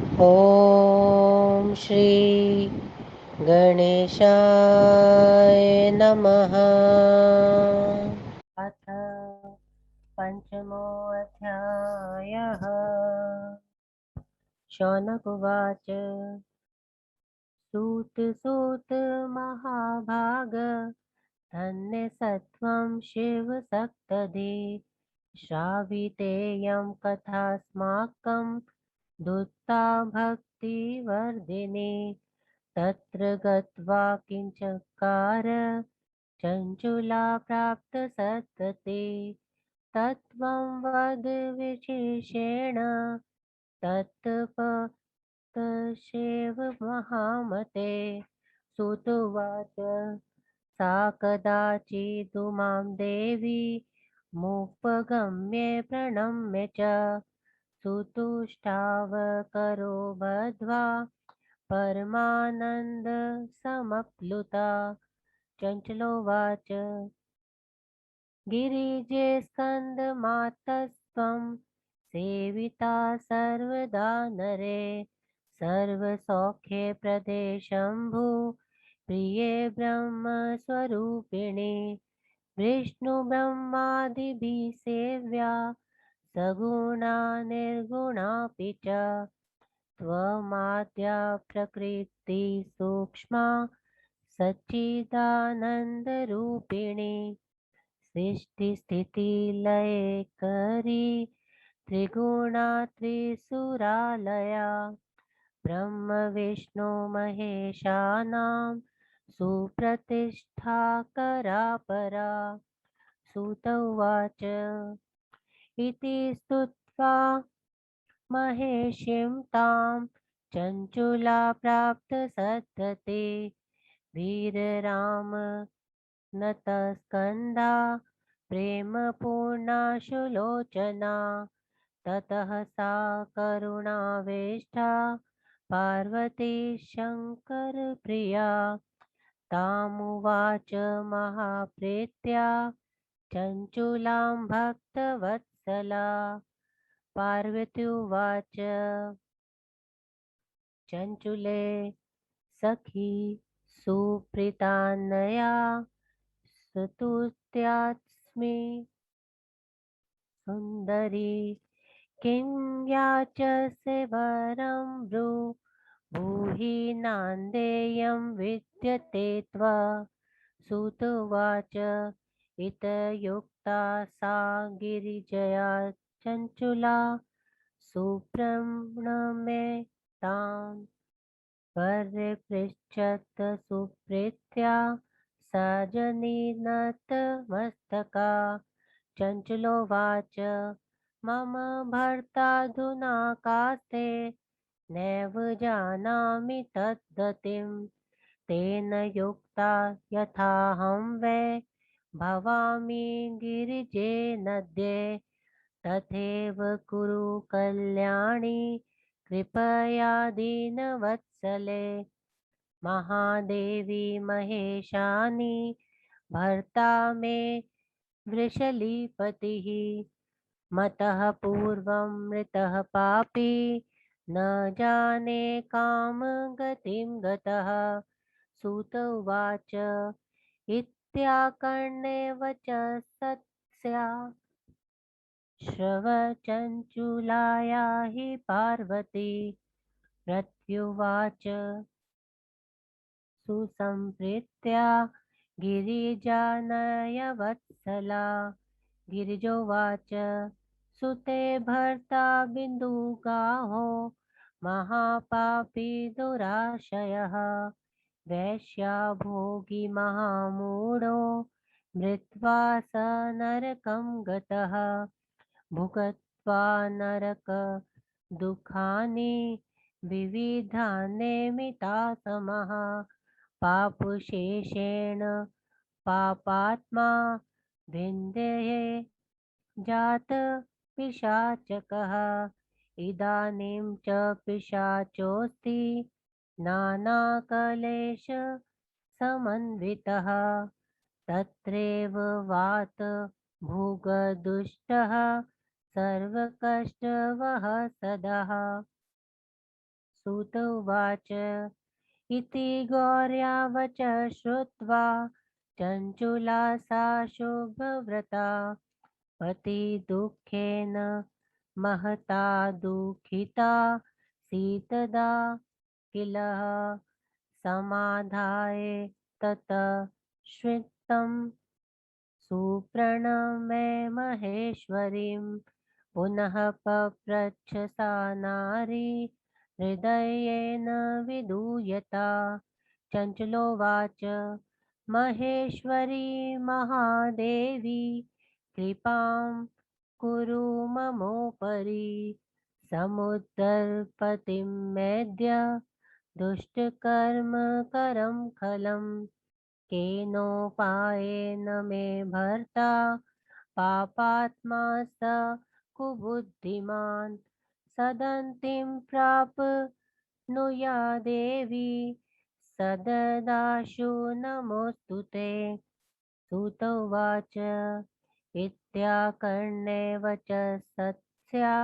ॐ श्री गणेशाय नमः। अथ पञ्चमोऽध्यायः। शौनक उवाच। सूत सूत महाभाग, धन्यसत्त्वं शिवसक्तदे। श्रावितेयं कथास्माकं दुत्ता भक्तिवर्धिनी। तत्र गत्वा किञ्चकार चञ्चुला प्राप्तसत्तते। तत्त्वं वद विशेषेण तत्पतशेव महामते। सुत उवाच। सा कदाचिदुमां देवी मुपगम्य प्रणम्य च सुतुष्टावकरो बद्ध्वा परमानन्दसमप्लुता। चञ्चलोवाच। गिरिजे स्कन्दमातस्त्वं सेविता सर्वदा नरे। सर्वसौख्यप्रदे शम्भु प्रिये ब्रह्मस्वरूपिणि। विष्णुब्रह्मादिभिः सेव्या सगुणा निर्गुणापि च। त्वमाद्या प्रकृति सूक्ष्मा सच्चिदानन्दरूपिणी। सृष्टिस्थितिलयकरी त्रिगुणा त्रिसुरालया। ब्रह्मविष्णु महेशानां सुप्रतिष्ठाकरा परा। सूत उवाच। इति स्तुत्वा महेशीं तां चञ्चुला प्राप्तसत्तते। वीरराम नतस्कन्धा प्रेमपूर्णा सुलोचना। ततः सा करुणावेष्टा पार्वती शङ्करप्रिया। तामुवाच महाप्रीत्या चञ्चुलां भक्तवत्सला। पार्वत्युवाच। चञ्चुले सखि सुप्रीतान्नया स्तुत्यास्मि सुन्दरी। किं याचसे वरं भूहि नान्देयं विद्यते त्वा। सूत उवाच। इतयुक्ता सा गिरिजया चञ्चुला सुप्रणम्य ताम्। परिपृच्छत् सुप्रीत्या सजनीनतमस्तका। चञ्चलोवाच। मम भर्ताधुना कास्ते नैव जानामि तद्गतिं। तेन युक्ता यथाहं वै भवामि गिरिजे नद्ये। तथैव कुरु कल्याणि कृपया दीनवत्सले। महादेवी महेशानि भर्ता मे वृषलीपतिः। मतः पूर्वं मृतः पापी न जाने कां गतिं गतः। सूत उवाच। इत्याकर्ण्य वचः सत्स्या श्रवचञ्चुलाया हि पार्वती। प्रत्युवाच सुसंप्रीत्या गिरिजानयवत्सला। गिरिजोवाच। सुते भर्ता बिन्दुगाहो महापापी दुराशयः। वैश्या भोगी महामूढो मृत्वा स नरकं गतः। भुक्त्वा नरक दुःखानि विविधान्येमितातमः। पापशेषेण पापात्मा विन्ध्यते जात पिशाचकः। इदानीं च पिशाचोऽस्ति नानाक्लेश समन्वितः। तत्रैव वात भुग्दुष्टः सर्वकष्टवः सदः। सूत उवाच इति गौर्या वच श्रुत्वा चञ्चुला सा शुभव्रता पतिदुःखेन महता दुःखिता सीतदा किल समाधाय ततः श्रितं सुप्रणम्य महेश्वरीं पुनः पप्रच्छ सा नारी हृदयेन विधूयता चञ्चलोवाच महेश्वरी महादेवी कृपां कुरु ममोपरि समुद्धरपतिं मेद्य दुष्टकर्मकरं खलं केनोपायेन मे भर्ता पापात्मा स कुबुद्धिमान् सदन्तिं प्राप्नुया देवी सददाशु नमोऽस्तु ते सूत उवाच इत्याकर्ण्येव च सत्स्या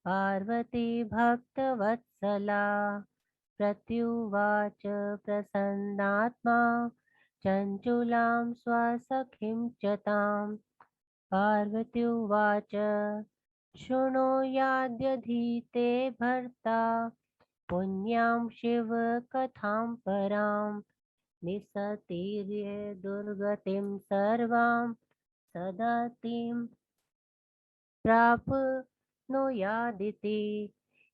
पार्वती भक्तवत्सला प्रत्युवाच प्रसन्नात्मा चञ्चुलां स्वसखीं च ताम् पार्वत्युवाच शृणुयाद्यधीते भर्ता पुण्यां शिवकथां परां निसतीर्य दुर्गतिं सर्वां सदतिं प्राप्नुयादिति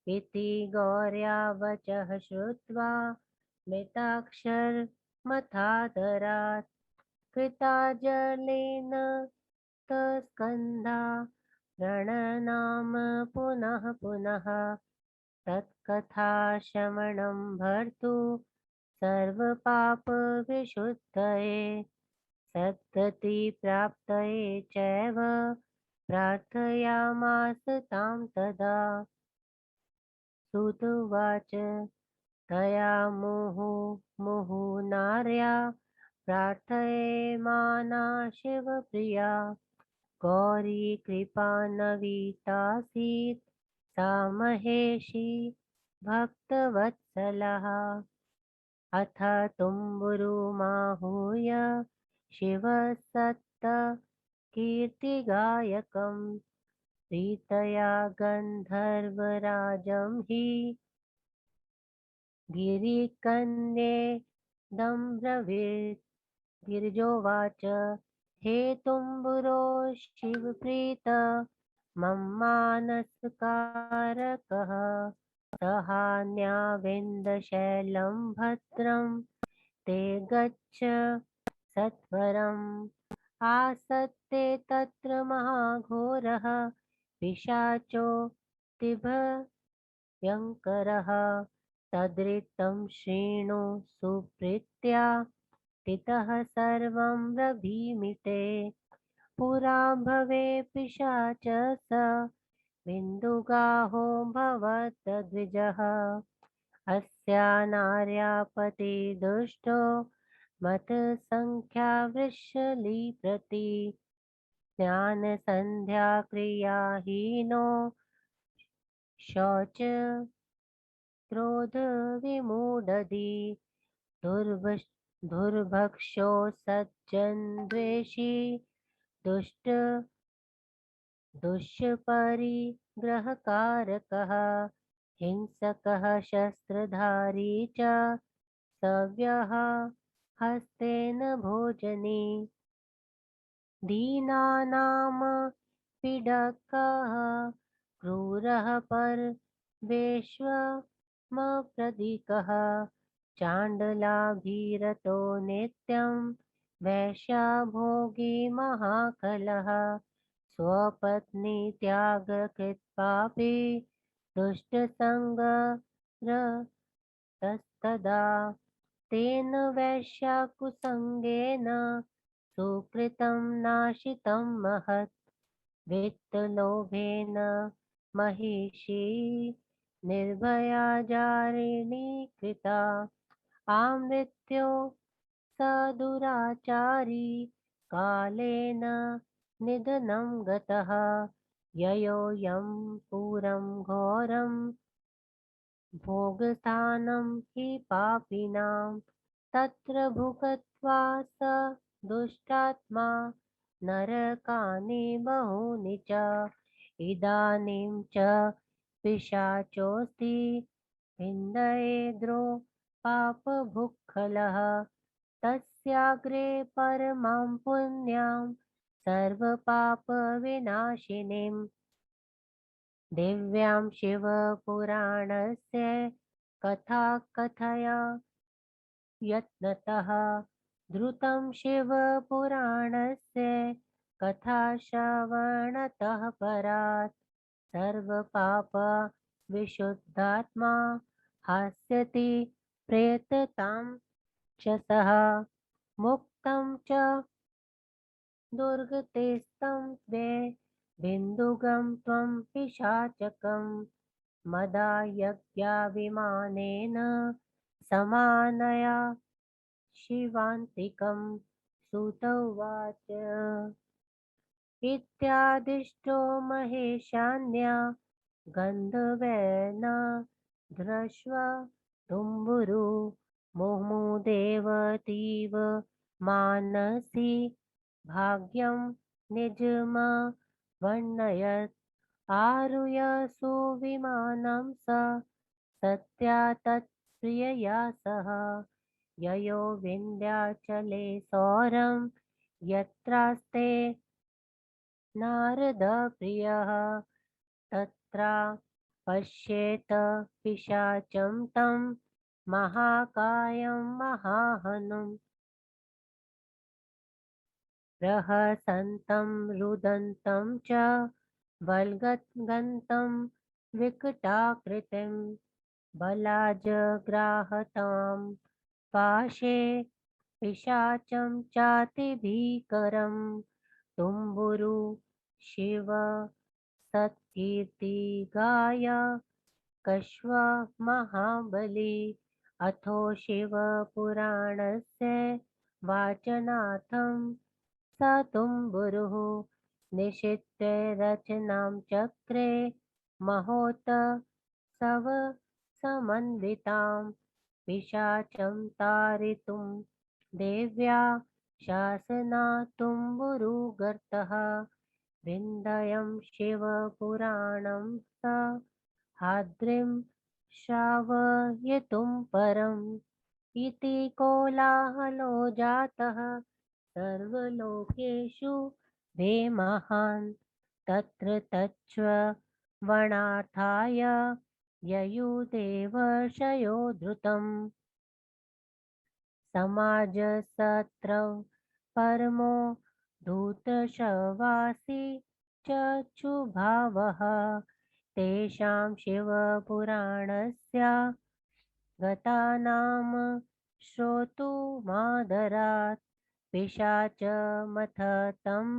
इति गौर्या वचः श्रुत्वा मृताक्षरमथादरात् कृताञ्जलिं तस्कन्धा प्रणनाम पुनः पुनः तत्कथाश्रवणं भर्तु सर्वपापविशुद्धये सद्गतिप्राप्तये चैव प्रार्थयामास तां तदा सूत उवाच तया मुहुः नार्या प्रार्थयमाना शिवप्रिया गौरी कृपान्वितासीत् सा महेशी भक्तवत्सलः अथ तुम्बुरुमाहूय शिवसत्तकीर्तिगायकं प्रीतया गन्धर्वराजं हि गिरिकन्येदं गिरिजोवाच हे तुम्बुरो शिवप्रीत मम्मानसकारकः सहान्याविन्दशैलं भद्रं ते गच्छ सत्वरम् आसत्ते तत्र महाघोरः पिशाचो दिभयङ्करः तदृतं शृणु सुप्रीत्या तितः सर्वं रभीमिते पुरा भवे पिशाच स बिन्दुगाहो भवतद्विजः अस्या नार्या पतिदुष्टो मतसंख्यावृषलीप्रति स्नानसन्ध्याक्रियाहीनो शौचक्रोधविमूढधी दुर्भक्षो सज्जनद्वेषी दुष्ट दुष्परिग्रहकारकः हिंसकः शस्त्रधारी च सव्यः हस्तेन भोजने दीनानां पीडकः क्रूरः परवेश्वमप्रदिकः चाण्डलाभिरतो नित्यं वैश्याभोगी महाकलः स्वपत्नीत्यागकृत्पापी दुष्टसङ्गरतस्तदा तेन वैश्याकुसङ्गेन सुकृतं नाशितं महत् वित्तलोभेन महिषी निर्भया जारिणी कृता आमृत्यो स दुराचारी कालेन निधनं गतः ययोऽयं पुरं घोरं भोगस्थानं हि पापिनां तत्र भुक्त्वा स दुष्टात्मा नरकानि बहूनि च इदानीं च पिशाचोऽस्ति विन्दयेद्रो पापभुक्खलः तस्याग्रे परमां पुण्यां सर्वपापविनाशिनीम् दिव्यां शिवपुराणस्य कथा कथय यत्नतः धृतं शिवपुराणस्य कथाश्रवणतः परात् सर्वपापविशुद्धात्मा हास्यति प्रेततां च सः मुक्तं च दुर्गतेस्तं द्वे बिन्दुगं त्वं पिशाचकं मदायज्ञाभिमानेन समानया शिवान्तिकं सुत उवाच इत्यादिष्टो महेशान्या गन्धर्वेन दृष्ट्वा तुम्बुरु मुहुदेवतीव मानसि भाग्यं निजमवर्णयत् आरुह्य सुविमानं स सत्या तत्प्रियया सह ययो विन्ध्याचले सौरं यत्रास्ते नारदप्रियः तत्रा पश्येत पिशाचं तं महाकायं महाहनुम् प्रहसन्तं रुदन्तं च बलगन्तं विकटाकृतिं बलाजग्राहतां पाशे पिशाचं चातिभीकरं तुम्बुरु शिव सत्कीर्तिगाय कश्व महाबली अथो शिवपुराणस्य वाचनार्थं स तुम्बुरुः निशित्य रचनां चक्रे महोत्सवसमन्वितां पिशाचं तारितुं देव्या शासनात् तुम्बुरुगर्तः विन्ध्यं शिवपुराणं स हाद्रिं श्रावयितुं परम् इति कोलाहलो जातः सर्वलोकेषु भेमहान् तत्र तच्छ्रवणार्थाय ययुदेवर्षयो धृतम् समाजसत्रं परमो धूतशवासी चक्षुभावः तेषां शिवपुराणस्य गतानां श्रोतुमादरात् पिशाचमथ तं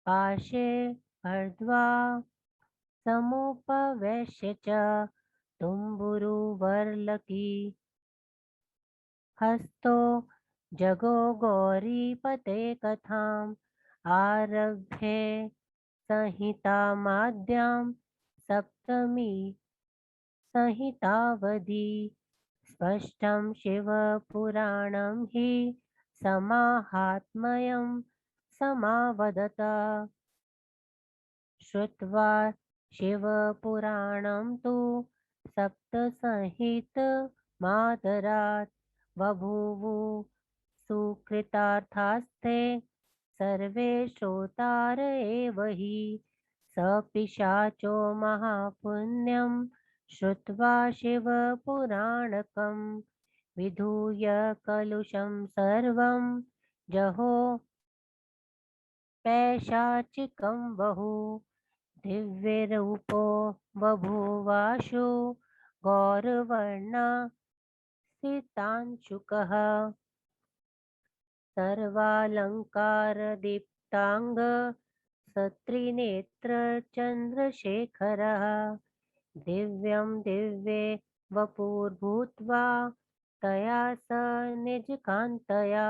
पाशे हर्द्वा समुपवेश्य च तुम्बुरुवर्लकी हस्तो जगो गौरीपते कथाम् आरभ्य संहितामाद्यां सप्तमी संहितावधि स्पष्टं शिवपुराणं हि समाहात्म्यं समावदत श्रुत्वा शिवपुराणं तु सप्तसंहितमादरात् बभूवुः सुकृतार्थास्ते सर्वे श्रोतार एव हि स पिशाचो महापुण्यं श्रुत्वा शिवपुराणकं विधूय कलुषं सर्वं जहो पैशाचिकं बहु दिव्यरूपो बभूवाशु गौरवर्णस्थितांशुकः सर्वालङ्कारदीप्ताङ्ग सत्रिनेत्रचन्द्रशेखरः दिव्यं दिव्ये वपुर्भूत्वा तया स निजकान्तया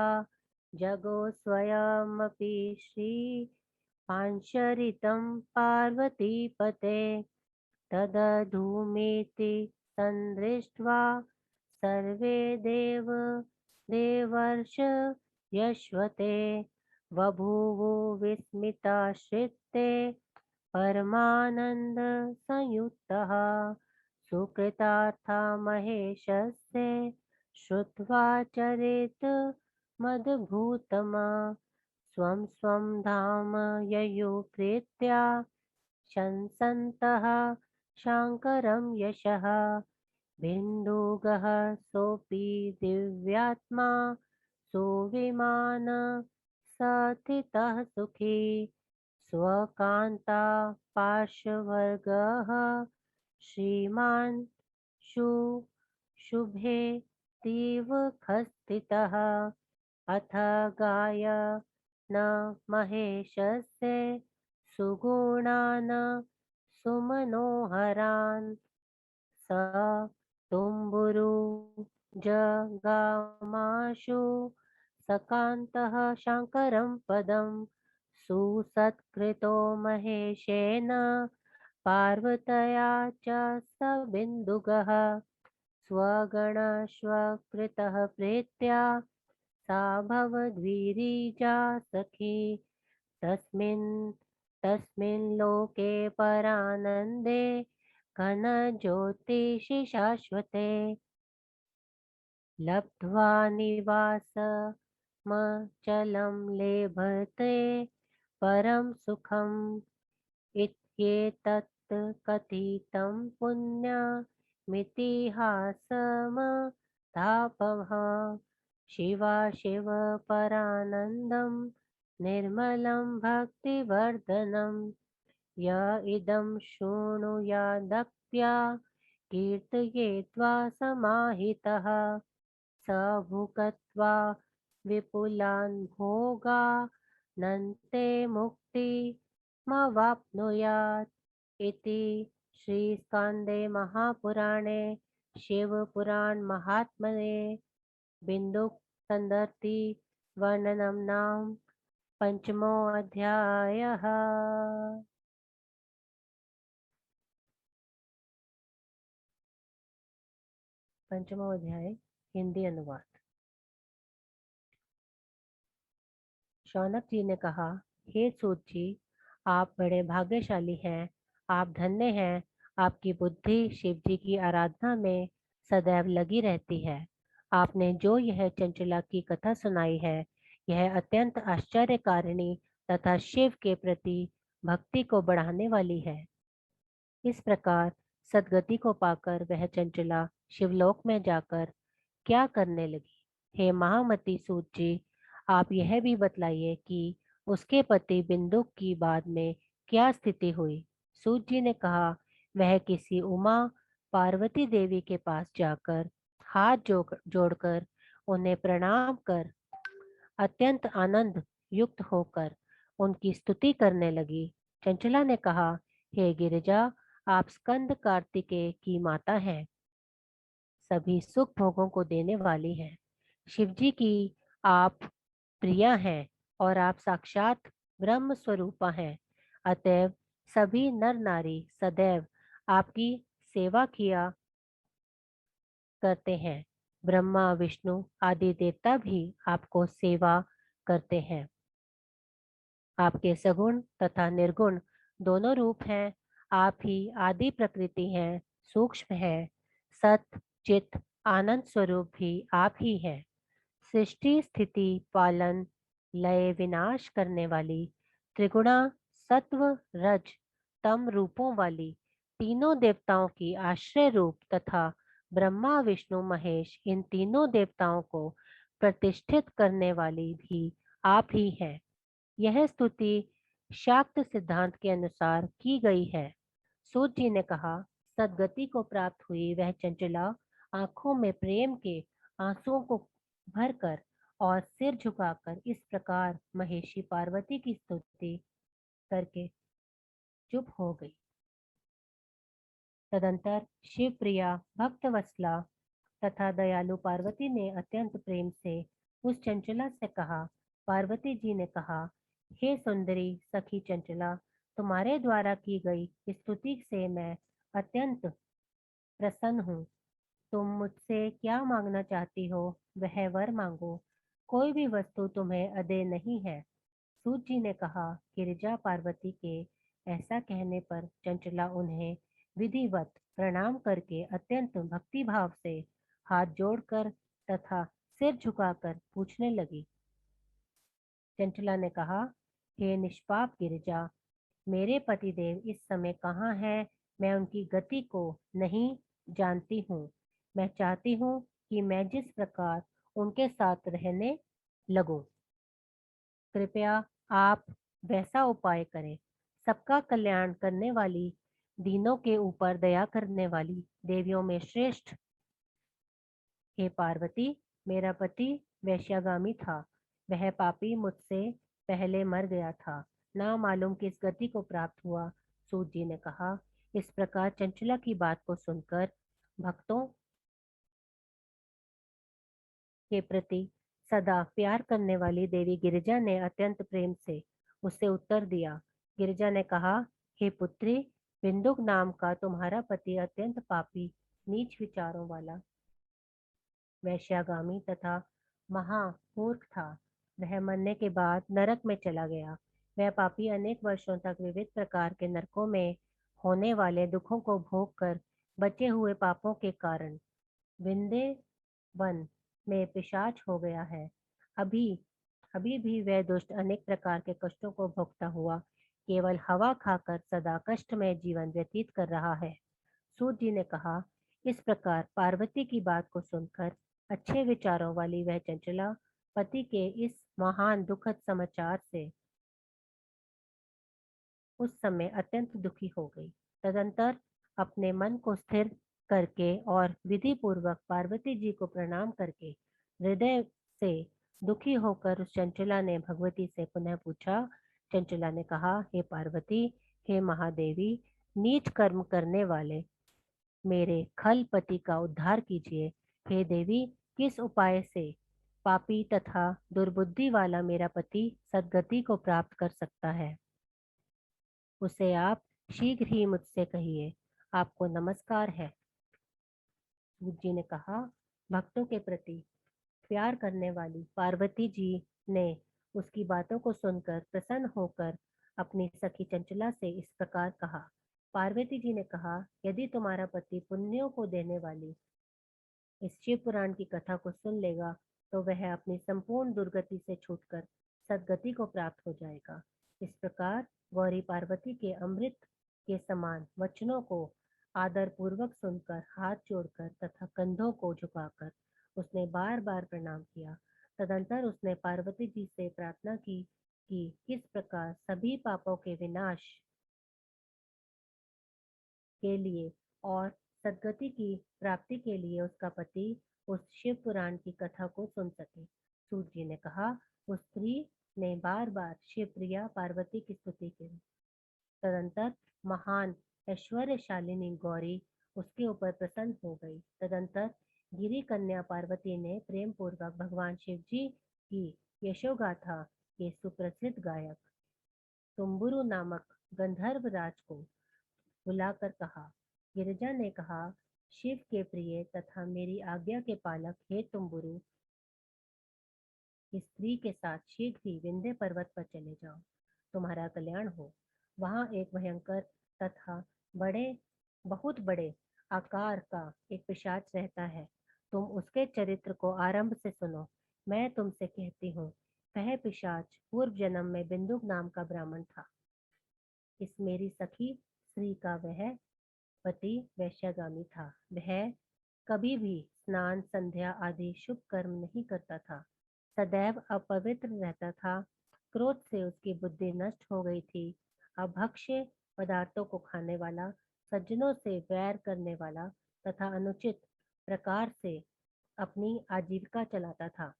जगो स्वयमपि श्रीपांशरितं पार्वतीपते तदधूमेति संदृष्ट्वा सर्वे देवर्ष यश्वते बभूवो विस्मिताश्चित्ते परमानंद संयुक्तः सुकृतार्था महेशस्य श्रुत्वा चरित मद्भूतमा स्वं स्वं धाम ययुः प्रीत्या शंसन्तः शाङ्करं यशः बिन्दुगः सोऽपि दिव्यात्मा सुविमान सथितः सुखी स्वकान्ता पार्श्ववर्गः श्रीमान् शुभे तीव्रखस्थितः अथ गायन महेशस्य सुगुणान् सुमनोहरान् स तुम्बुरु जगामाशु सकान्तः शाङ्करं पदं सुसत्कृतो महेशेन पार्वत्या च स बिन्दुगः स्वगणस्वकृतः प्रीत्या सा भवद्विरिजा सखी तस्मिन् तस्मिन् लोके परानन्दे घनज्योतिषि शाश्वते लब्ध्वा निवासमचलं लेभते परं सुखम् इत्येतत् कथितं पुण्यमितिहासमतापः शिवाशिव परानन्दं निर्मलं भक्तिवर्धनं य इदं शृणुयादप्या कीर्तयेत्वा समाहितः स भुक्त्वा विपुलान् भोगानन्ते मुक्तिमवाप्नुयात् इति श्रीस्कान्दे महापुराणे शिवपुराणमाहात्म्ये बिन्दुसन्दर्ति वर्णनं नाम पंचमोऽध्यायः। पंचमो अध्याय हिंदी अनुवाद। शौनक जी ने कहा, हे सूत जी, आप बड़े भाग्यशाली हैं, आप धन्य हैं। आपकी बुद्धि शिव जी की आराधना में सदैव लगी रहती है। आपने जो यह चंचला की कथा सुनाई है, यह अत्यंत आश्चर्यकारिणी तथा शिव के प्रति भक्ति को बढ़ाने वाली है। इस प्रकार सदगति को पाकर वह चंचला शिवलोक में जाकर क्या करने लगी? हे महामती सूत जी, आप यह भी बतलाइए कि उसके पति बिंदुक की बाद में क्या स्थिति हुई? सूत जी ने कहा, वह किसी उमा पार्वती देवी के पास जाकर हाथ जोड़कर उन्हें प्रणाम कर अत्यंत आनंद युक्त होकर उनकी स्तुति करने लगी। चंचला ने कहा, हे गिरिजा, आप स्कंद कार्तिकेय की माता हैं, सभी सुख भोगों को देने वाली हैं। शिवजी की आप प्रिया हैं और आप साक्षात ब्रह्म स्वरूपा हैं। अतएव सभी नर नारी सदैव आपकी सेवा किया करते हैं। ब्रह्मा विष्णु आदि देवता भी आपको सेवा करते हैं। आपके सगुण तथा निर्गुण दोनों रूप हैं। आप ही आदि प्रकृति हैं, सूक्ष्म है, सत चित आनंद स्वरूप भी आप ही हैं। सृष्टि स्थिति पालन लय विनाश करने वाली त्रिगुणा सत्व रज तम रूपों वाली तीनों देवताओं की आश्रय रूप तथा ब्रह्मा विष्णु महेश इन तीनों देवताओं को प्रतिष्ठित करने वाली भी आप ही हैं। यह स्तुति शाक्त सिद्धांत के अनुसार की गई है। सूत जी ने कहा, सदगति को प्राप्त हुई वह चंचला आंखों में प्रेम के आंसुओं को भरकर और सिर झुकाकर इस प्रकार महेशी पार्वती की स्तुति करके चुप हो गई। तदंतर शिव प्रिया भक्तवत्सला तथा दयालु पार्वती ने अत्यंत प्रेम से उस चंचला से कहा, पार्वती जी ने कहा, हे सुंदरी सखी चंचला, तुम्हारे द्वारा की गई स्तुति से मैं अत्यंत प्रसन्न हूँ। तुम मुझसे क्या मांगना चाहती हो, वह वर मांगो। कोई भी वस्तु तुम्हें अदेय नहीं है। सूत जी ने कहा। गिरिजा पार्वती के ऐसा कहने पर चंचला उन्हें विधिवत प्रणाम करके अत्यंत भक्तिभाव से हाथ जोड़कर तथा सिर झुकाकर पूछने लगी। चंचला ने कहा, हे निष्पाप गिरिजा, मेरे पतिदेव इस समय कहाँ हैं? मैं उनकी गति को नहीं जानती हूँ। मैं चाहती हूँ कि मैं जिस प्रकार उनके साथ रहने लगूं, कृपया आप वैसा उपाय करें। सबका कल्याण करने वाली, दीनों के ऊपर दया करने वाली देवियों में श्रेष्ठ, हे पार्वती, मेरा पति वैश्यागामी था। वह पापी मुझसे पहले मर गया था। ना मालूम किस गति को प्राप्त हुआ। सूत जी ने कहा। इस प्रकार चंचला की बात को सुनकर भक्तों के प्रति सदा प्यार करने वाली देवी गिरिजा ने अत्यंत प्रेम से उससे उत्तर दिया। गिरिजा ने कहा, हे पुत्री, बिंदुक नाम का तुम्हारा पति अत्यंत पापी, नीच विचारों वाला, वैश्यागामी तथा महामूर्ख था। वह मरने के बाद नरक में चला गया। वह पापी अनेक वर्षों तक विविध प्रकार के नरकों में होने वाले दुखों को भोग कर बचे हुए पापों के कारण विंध्य वन में पिशाच हो गया है। अभी अभी भी वह दुष्ट अनेक प्रकार के कष्टों को भोगता हुआ केवल हवा खाकर सदा कष्टमय जीवन व्यतीत कर रहा है। सूत जी ने कहा। इस प्रकार पार्वती की बात को सुनकर अच्छे विचारों वाली वह चंचला पति के इस महान दुखद समाचार से उस समय अत्यंत दुखी हो गई। तदंतर अपने मन को स्थिर करके और विधि पूर्वक पार्वती जी को प्रणाम करके हृदय से दुखी होकर उस चंचला ने भगवती से पुनः पूछा। चंचला ने कहा, हे पार्वती, हे महादेवी, नीच कर्म करने वाले मेरे खल पति का उद्धार कीजिए। हे देवी, किस उपाय से पापी तथा दुर्बुद्धि वाला मेरा पति सद्गति को प्राप्त कर सकता है, उसे आप शीघ्र ही मुझसे कहिए। आपको नमस्कार है। सूत जी ने कहा। भक्तों के प्रति प्यार करने वाली पार्वती जी ने उसकी बातों को सुनकर प्रसन्न होकर अपनी सखी चंचला से इस प्रकार कहा। पार्वती जी ने कहा, यदि तुम्हारा पति पुण्यों को देने वाली इस शिव पुराण की कथा को सुन लेगा तो वह अपनी संपूर्ण दुर्गति से छूटकर सद्गति को प्राप्त हो जाएगा। इस प्रकार गौरी पार्वती के अमृत के समान वचनों को आदर पूर्वक सुनकर हाथ जोड़कर तथा कंधों को झुकाकर उसने बार बार प्रणाम किया। तदंतर उसने पार्वती जी से प्रार्थना की कि किस प्रकार सभी पापों के विनाश के लिए और सद्गति की प्राप्ति के लिए उसका पति उस शिव पुराण की कथा को सुन सके। सूत जी ने कहा। उस स्त्री ने बार बार शिव प्रिया पार्वती की स्तुति की। तदंतर महान ऐश्वर्यशालिनी गौरी उसके ऊपर प्रसन्न हो गई। तदंतर गिरी कन्या पार्वती ने प्रेम पूर्वक भगवान शिव जी की यशोगाथा के सुप्रसिद्ध गायक तुम्बुरु नामक गंधर्व राज को बुलाकर कहा। गिरिजा ने कहा, शिव के प्रिय तथा मेरी आज्ञा के पालक हे तुम्बुरु, स्त्री के साथ शीघ्र ही विंध्य पर्वत पर चले जाओ, तुम्हारा कल्याण हो। वहां एक भयंकर तथा बड़े बहुत बड़े आकार का एक पिशाच रहता है। तुम उसके चरित्र को आरंभ से सुनो। मैं तुमसे कहती हूँ, वह पिशाच पूर्व जन्म में बिंदुक नाम का ब्राह्मण था। इस मेरी सखी श्री का वह पति वैश्यागामी था। वह कभी भी स्नान संध्या आदि शुभ कर्म नहीं करता था, सदैव अपवित्र रहता था। क्रोध से उसकी बुद्धि नष्ट हो गई थी। अभक्ष्य पदार्थों को खाने वाला, सज्जनों से वैर करने वाला तथा अनुचित प्रकार से अपनी आजीविका चलाता था।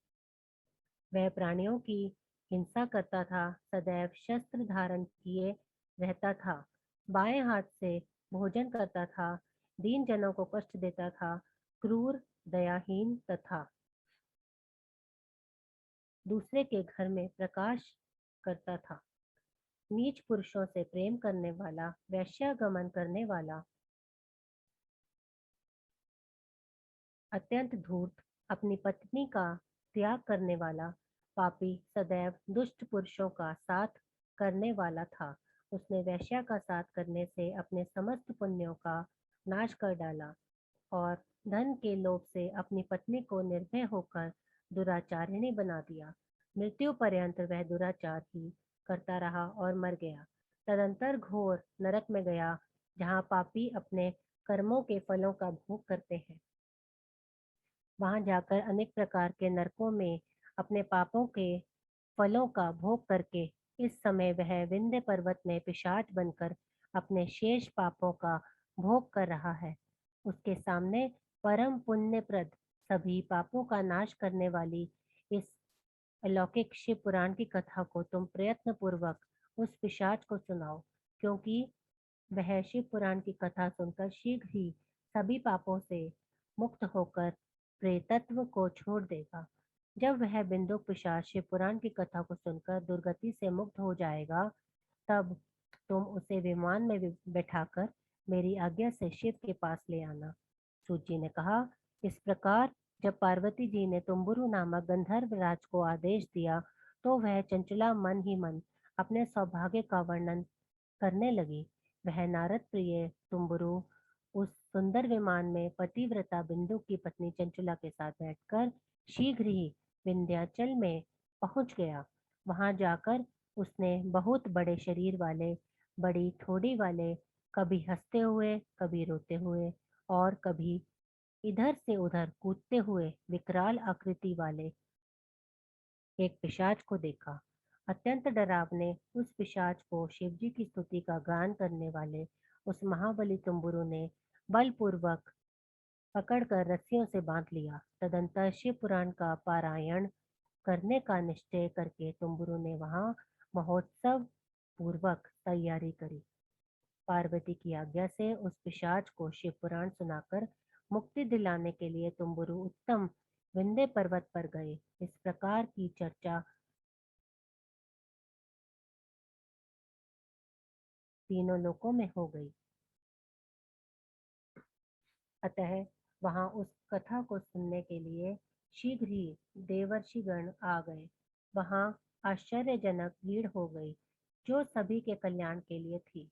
वह प्राणियों की हिंसा करता था, सदैव शस्त्र धारण किए रहता था, बाएं हाथ से भोजन करता था, दीन जनों को कष्ट देता था, क्रूर, दयाहीन तथा दूसरे के घर में प्रकाश करता था। नीच पुरुषों से प्रेम करने वाला, वैश्यागमन करने वाला, अत्यंत धूर्त, अपनी पत्नी का त्याग करने वाला पापी सदैव दुष्ट पुरुषों का साथ करने वाला था। उसने वेश्या का साथ करने से अपने समस्त पुण्यों का नाश कर डाला और धन के लोभ से अपनी पत्नी को निर्भय होकर दुराचारिणी बना दिया। मृत्यु पर्यंत वह दुराचार ही करता रहा और मर गया। तदंतर घोर नरक में गया, जहाँ पापी अपने कर्मों के फलों का भोग करते हैं। वहां जाकर अनेक प्रकार के नरकों में अपने पापों के फलों का भोग करके इस समय वह विंध्य पर्वत में पिशाच बनकर अपने शेष पापों का भोग कर रहा है। उसके सामने परम पुण्यप्रद सभी पापों का नाश करने वाली इस अलौकिक शिव पुराण की कथा को तुम प्रयत्न पूर्वक उस पिशाच को सुनाओ, क्योंकि वह शिव पुराण की कथा सुनकर शीघ्र ही सभी पापों से मुक्त होकर प्रेतत्व को छोड़ देगा। जब वह बिंदुक पिशाच शिव पुराण की कथा को सुनकर दुर्गति से मुक्त हो जाएगा, तब तुम उसे विमान में बैठाकर मेरी आज्ञा से शिव के पास ले आना। सूत जी ने कहा। इस प्रकार जब पार्वती जी ने तुम्बुरु नामक गंधर्व राज को आदेश दिया, तो वह चंचला मन ही मन अपने सौभाग्य का वर्णन करने लगी। वह नारद प्रिय तुम्बुरु उस सुंदर विमान में पतिव्रता बिंदु की पत्नी चंचला के साथ बैठकर शीघ्र ही विंध्याचल में पहुंच गया। वहां जाकर उसने बहुत बड़े शरीर वाले, बड़ी ठोड़ी वाले, कभी हंसते हुए, कभी रोते हुए और कभी इधर से उधर कूदते हुए विकराल आकृति वाले एक पिशाच को देखा। अत्यंत डरावने उस पिशाच को शिवजी की स्तुति का गान करने वाले उस महाबली तुम्बुरु ने बलपूर्वक पकड़कर रस्सियों से बांध लिया। तदंतर शिव पुराण का पारायण करने का निश्चय करके तुम्बुरु ने वहां महोत्सव पूर्वक तैयारी करी। पार्वती की आज्ञा से उस पिशाच को शिव पुराण सुनाकर मुक्ति दिलाने के लिए तुम्बुरु उत्तम विंध्य पर्वत पर गए। इस प्रकार की चर्चा तीनों लोकों में हो गई। अतः वहां उस कथा को सुनने के लिए शीघ्र ही देवर्षिगण आ गए। वहां आश्चर्यजनक भीड़ हो गई, जो सभी के कल्याण के लिए थी।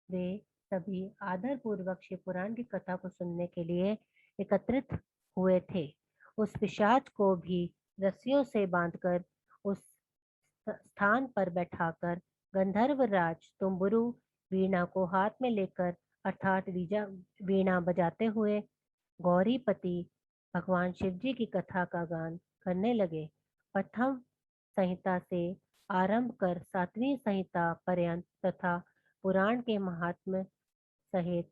वे सभी आदर पूर्वक शिव पुराण की कथा को सुनने के लिए एकत्रित हुए थे। उस पिशाच को भी रस्सियों से बांधकर उस स्थान पर बैठाकर गंधर्व राज तुम्बुरु वीणा को हाथ में लेकर अर्थात वीणा बजाते हुए गौरीपति भगवान शिवजी की कथा का गान करने लगे। प्रथम संहिता से आरंभ कर सातवीं संहिता पर्यंत तथा पुराण के महात्म्य सहित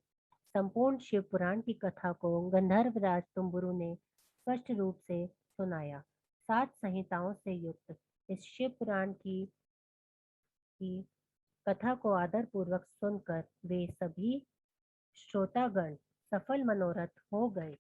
संपूर्ण शिव पुराण की कथा को गंधर्व राज तुम्बुरु ने स्पष्ट रूप से सुनाया। 7 संहिताओं से युक्त इस शिव पुराण की कथा को आदर पूर्वक सुनकर वे सभी श्रोतागण सफल मनोरथ हो गए।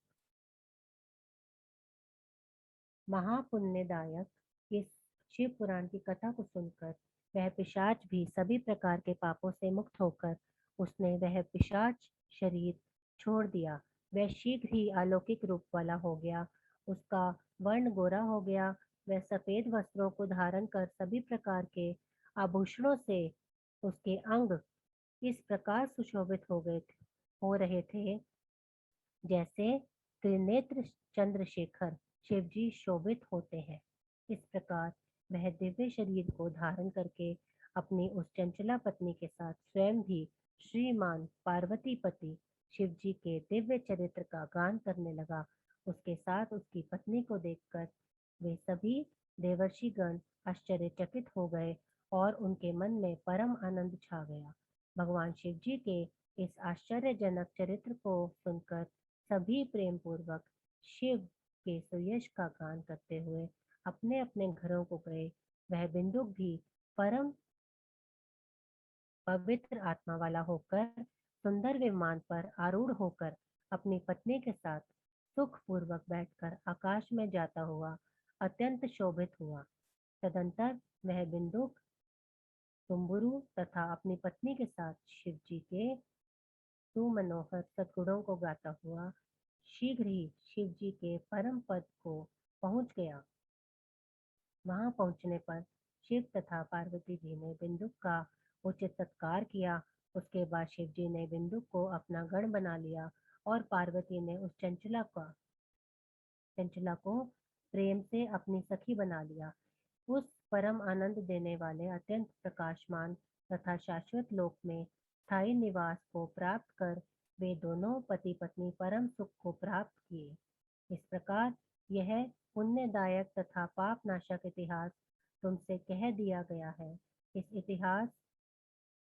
महापुण्यदायक इस शिव पुराण की कथा को सुनकर वह पिशाच भी सभी प्रकार के पापों से मुक्त होकर उसने वह पिशाच शरीर छोड़ दिया। वह शीघ्र ही अलौकिक रूप वाला हो गया। उसका वर्ण गोरा हो गया। वह सफेद वस्त्रों को धारण कर सभी प्रकार के आभूषणों से उसके अंग इस प्रकार सुशोभित हो रहे थे, जैसे त्रिनेत्र चंद्रशेखर शिवजी शोभित होते हैं। इस प्रकार वह दिव्य शरीर को धारण करके अपनी उस चंचला पत्नी के साथ स्वयं भी श्रीमान पार्वतीपति शिवजी के दिव्य चरित्र का गान करने लगा। उसके साथ उसकी पत्नी को देखकर वे सभी देवर्षिगण आश्चर्यचकित हो गए और उनके मन में परम आनंद छा गया। भगवान शिवजी के इस आश्चर्यजनक चरित्र को सुनकर सभी प्रेम पूर्वक शिव के सुयश का गान करते हुए अपने अपने घरों को गए। वह बिंदुक भी परम पवित्र आत्मा वाला होकर सुंदर विमान पर आरूढ़ होकर अपनी पत्नी के साथ सुख पूर्वक बैठकर आकाश में जाता हुआ अत्यंत शोभित हुआ। तदंतर वह बिंदुक तुम्बुरु तथा अपनी पत्नी के साथ शिव जी के सुमनोहर सद्गुणों को गाता हुआ शीघ्र ही शिव जी के परम पद को पहुंच गया। वहां पहुंचने पर शिव तथा पार्वती जी ने बिंदुक का उचित सत्कार किया। उसके बाद शिव जी ने बिंदुक को अपना गण बना लिया और पार्वती ने उस चंचला को प्रेम से अपनी सखी बना लिया। उस परम आनंद देने वाले अत्यंत प्रकाशमान तथा शाश्वत लोक में स्थायी निवास को प्राप्त कर वे दोनों पति पत्नी परम सुख को प्राप्त किए। इस प्रकार यह पुण्यदायक तथा पाप नाशक इतिहास तुमसे कह दिया गया है।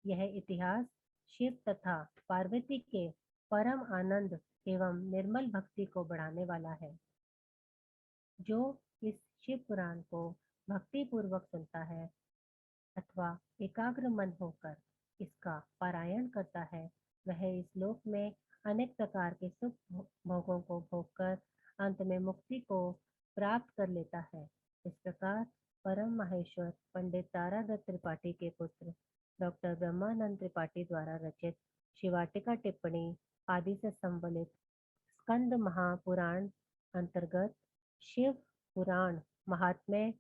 यह इतिहास शिव तथा पार्वती के परम आनंद एवं निर्मल भक्ति को बढ़ाने वाला है। जो इस शिव पुराण को भक्ति पूर्वक सुनता है अथवा एकाग्र मन होकर इसका पारायण करता है, वह इस लोक में अनेक प्रकार के सुख भोगों को भोगकर अंत में मुक्ति को प्राप्त कर लेता है। इस प्रकार परम माहेश्वर पंडित तारादत्त त्रिपाठी के पुत्र डॉक्टर ब्रह्मानंद त्रिपाठी द्वारा रचित शिवाटिका टिप्पणी आदि से संबलित स्कंद महापुराण अंतर्गत शिव पुराण महात्म्य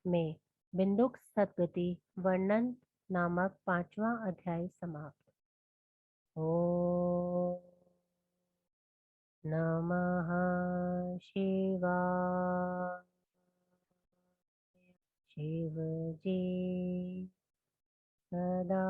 में बिंदुक सद्गति वर्णन नामक 5वां अध्याय समाप्त। ओम नमः शिवाय। शिव जी सदा